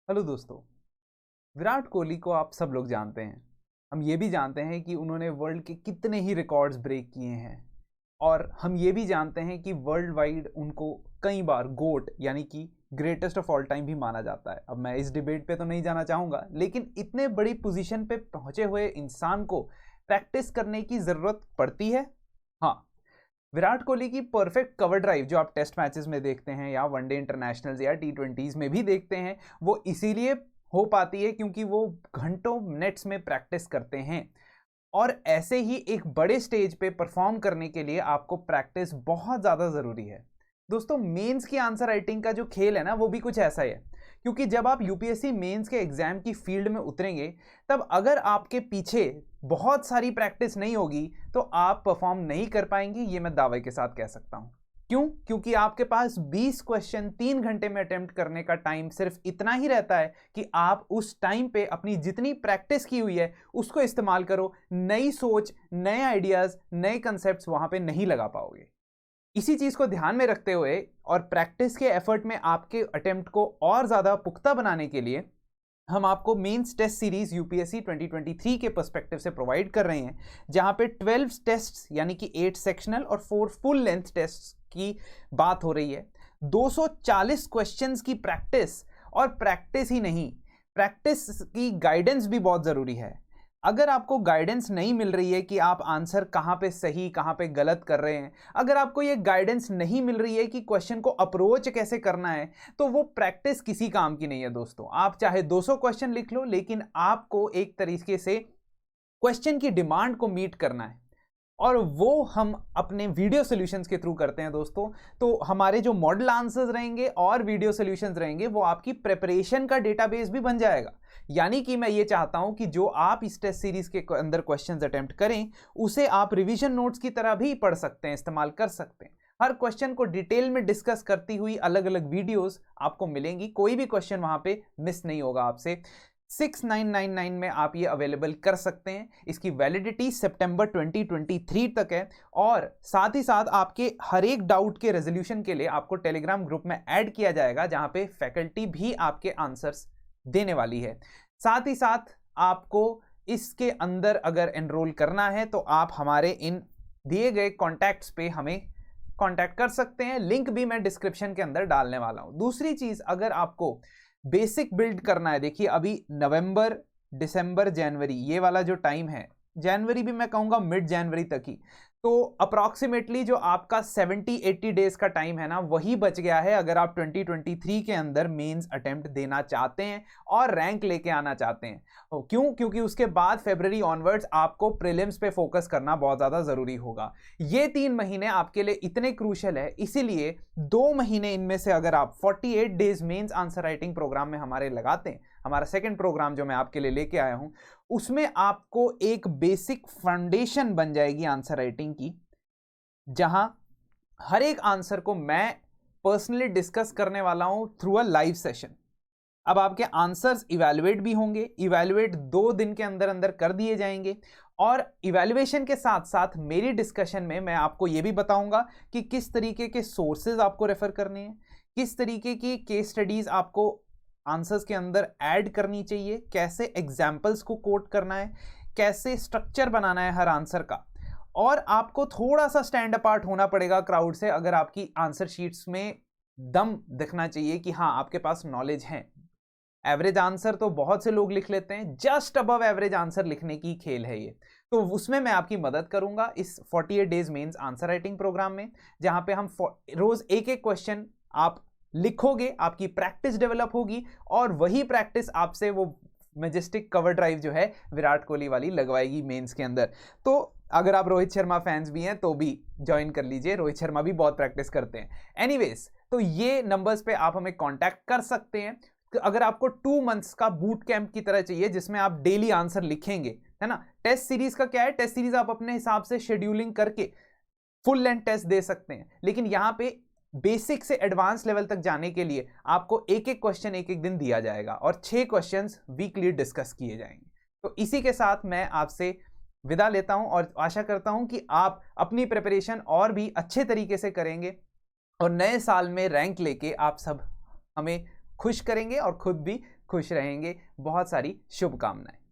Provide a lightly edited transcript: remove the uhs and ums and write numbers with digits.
Hello दोस्तों। विराट कोहली को आप सब लोग जानते हैं। हम ये भी जानते हैं कि उन्होंने वर्ल्ड के कितने ही रिकॉर्ड्स ब्रेक किए हैं और हम ये भी जानते हैं कि वर्ल्ड वाइड उनको कई बार गोट यानी कि ग्रेटेस्ट ऑफ ऑल टाइम भी माना जाता है। अब मैं इस डिबेट पे तो नहीं जाना चाहूँगा, लेकिन इतने बड़ी पोजीशन पे पहुंचे हुए इंसान को प्रैक्टिस करने की ज़रूरत पड़ती है। हाँ, विराट कोहली की परफेक्ट कवर ड्राइव जो आप टेस्ट मैचेस में देखते हैं या वनडे इंटरनेशनल्स या टी20s में भी देखते हैं, वो इसीलिए हो पाती है क्योंकि वो घंटों मिनट्स में प्रैक्टिस करते हैं। और ऐसे ही एक बड़े स्टेज पे परफॉर्म करने के लिए आपको प्रैक्टिस बहुत ज़्यादा ज़रूरी है। दोस्तों, मेंस की आंसर राइटिंग का जो खेल है ना, वो भी कुछ ऐसा ही है। क्योंकि जब आप यूपीएससी मेंस के एग्जाम की फील्ड में उतरेंगे, तब अगर आपके पीछे बहुत सारी प्रैक्टिस नहीं होगी तो आप परफॉर्म नहीं कर पाएंगे, ये मैं दावे के साथ कह सकता हूं। क्यों? क्योंकि आपके पास 20 क्वेश्चन 3 घंटे में अटेम्प्ट करने का टाइम सिर्फ इतना ही रहता है कि आप उस टाइम पे अपनी जितनी प्रैक्टिस की हुई है उसको इस्तेमाल करो। नई सोच, नए आइडियाज, नए कंसेप्ट्स वहां पे नहीं लगा पाओगे। इसी चीज को ध्यान में रखते हुए और प्रैक्टिस के एफर्ट में आपके अटेम्प्ट को और ज्यादा पुख्ता बनाने के लिए हम आपको मेंस टेस्ट सीरीज यूपीएससी 2023 के पर्सपेक्टिव से प्रोवाइड कर रहे हैं, जहां पे 12 टेस्ट यानी कि 8 सेक्शनल और 4 फुल लेंथ टेस्ट की बात हो रही है। 240 क्वेश्चंस की प्रैक्टिस, और प्रैक्टिस ही नहीं, प्रैक्टिस की गाइडेंस भी बहुत जरूरी है। अगर आपको गाइडेंस नहीं मिल रही है कि आप आंसर कहाँ पे सही कहाँ पे गलत कर रहे हैं, अगर आपको ये गाइडेंस नहीं मिल रही है कि क्वेश्चन को अप्रोच कैसे करना है, तो वो प्रैक्टिस किसी काम की नहीं है दोस्तों। आप चाहे 200 क्वेश्चन लिख लो, लेकिन आपको एक तरीके से क्वेश्चन की डिमांड को मीट करना है, और वो हम अपने वीडियो सॉल्यूशंस के थ्रू करते हैं दोस्तों। तो हमारे जो मॉडल आंसर्स रहेंगे और वीडियो सॉल्यूशंस रहेंगे, वो आपकी प्रिपरेशन का डेटाबेस भी बन जाएगा। यानी कि मैं ये चाहता हूं कि जो आप इस टेस्ट सीरीज के अंदर क्वेश्चंस अटेम्प्ट करें, उसे आप रिवीजन नोट्स की तरह भी पढ़ सकते हैं, इस्तेमाल कर सकते हैं। हर क्वेश्चन को डिटेल में डिस्कस करती हुई अलग अलग वीडियोस आपको मिलेंगी, कोई भी क्वेश्चन वहां पे मिस नहीं होगा आपसे। 6999 में आप ये अवेलेबल कर सकते हैं। इसकी वैलिडिटी सितंबर 2023 तक है, और साथ ही साथ आपके हर एक डाउट के रेजोल्यूशन के लिए आपको टेलीग्राम ग्रुप में ऐड किया जाएगा, जहां पे फैकल्टी भी आपके आंसर्स देने वाली है। साथ ही साथ आपको इसके अंदर अगर एनरोल करना है तो आप हमारे इन दिए गए कॉन्टैक्ट्स पे हमें कॉन्टैक्ट कर सकते हैं। लिंक भी मैं डिस्क्रिप्शन के अंदर डालने वाला हूं। दूसरी चीज, अगर आपको बेसिक बिल्ड करना है, देखिए अभी नवंबर, दिसंबर, जनवरी, ये वाला जो टाइम है, जनवरी भी मैं कहूँगा मिड जनवरी तक ही, तो अप्रॉक्सीमेटली जो आपका 70-80 डेज का टाइम है ना, वही बच गया है अगर आप 2023 के अंदर मेंस अटेम्प्ट देना चाहते हैं और रैंक लेके आना चाहते हैं। क्यों? क्योंकि उसके बाद फरवरी ऑनवर्ड्स आपको प्रीलिम्स पे फोकस करना बहुत ज़्यादा ज़रूरी होगा। ये 3 महीने आपके लिए इतने क्रूशल है, इसीलिए 2 महीने इनमें से अगर आप 48 days mains answer writing programme में हमारे लगाते हैं, हमारा सेकंड प्रोग्राम जो मैं आपके लिए लेके आया हूं, उसमें आपको एक बेसिक फाउंडेशन बन जाएगी आंसर राइटिंग की, जहां हर एक आंसर को मैं पर्सनली डिस्कस करने वाला हूं थ्रू अ लाइव सेशन। अब आपके आंसर्स इवैल्यूएट भी होंगे, इवैल्यूएट 2 दिन के अंदर अंदर कर दिए जाएंगे, और इवैल्यूएशन के साथ साथ मेरी डिस्कशन में मैं आपको यह भी बताऊंगा कि किस तरीके के सोर्सेज आपको रेफर करने हैं, किस तरीके की केस स्टडीज आपको आंसर्स के अंदर ऐड करनी चाहिए, कैसे एग्जाम्पल्स को कोट करना है, कैसे स्ट्रक्चर बनाना है हर आंसर का। और आपको थोड़ा सा स्टैंड अपार्ट होना पड़ेगा क्राउड से, अगर आपकी आंसर शीट्स में दम दिखना चाहिए कि हाँ आपके पास नॉलेज है। एवरेज आंसर तो बहुत से लोग लिख लेते हैं, जस्ट अबव एवरेज आंसर लिखने की खेल है ये, तो उसमें मैं आपकी मदद करूंगा इस 48 days mains answer writing programme में, जहां पे हम रोज एक एक क्वेश्चन आप लिखोगे, आपकी प्रैक्टिस डेवलप होगी, और वही प्रैक्टिस आपसे वो मैजेस्टिक कवर ड्राइव जो है विराट कोहली वाली लगवाएगी मेंस के अंदर। तो अगर आप रोहित शर्मा फैंस भी हैं तो भी ज्वाइन कर लीजिए, रोहित शर्मा भी बहुत प्रैक्टिस करते हैं। एनीवेज, तो ये नंबर्स पे आप हमें कांटेक्ट कर सकते हैं। अगर आपको 2 मंथ्स का बूट कैंप की तरह चाहिए जिसमें आप डेली आंसर लिखेंगे, है ना। टेस्ट सीरीज का क्या है, टेस्ट सीरीज आप अपने हिसाब से शेड्यूलिंग करके फुल लेंथ टेस्ट दे सकते हैं, लेकिन यहां पे बेसिक से एडवांस लेवल तक जाने के लिए आपको एक एक क्वेश्चन एक एक दिन दिया जाएगा, और 6 क्वेश्चंस वीकली डिस्कस किए जाएंगे। तो इसी के साथ मैं आपसे विदा लेता हूं, और आशा करता हूं कि आप अपनी प्रिपरेशन और भी अच्छे तरीके से करेंगे, और नए साल में रैंक लेके आप सब हमें खुश करेंगे और खुद भी खुश रहेंगे। बहुत सारी शुभकामनाएं।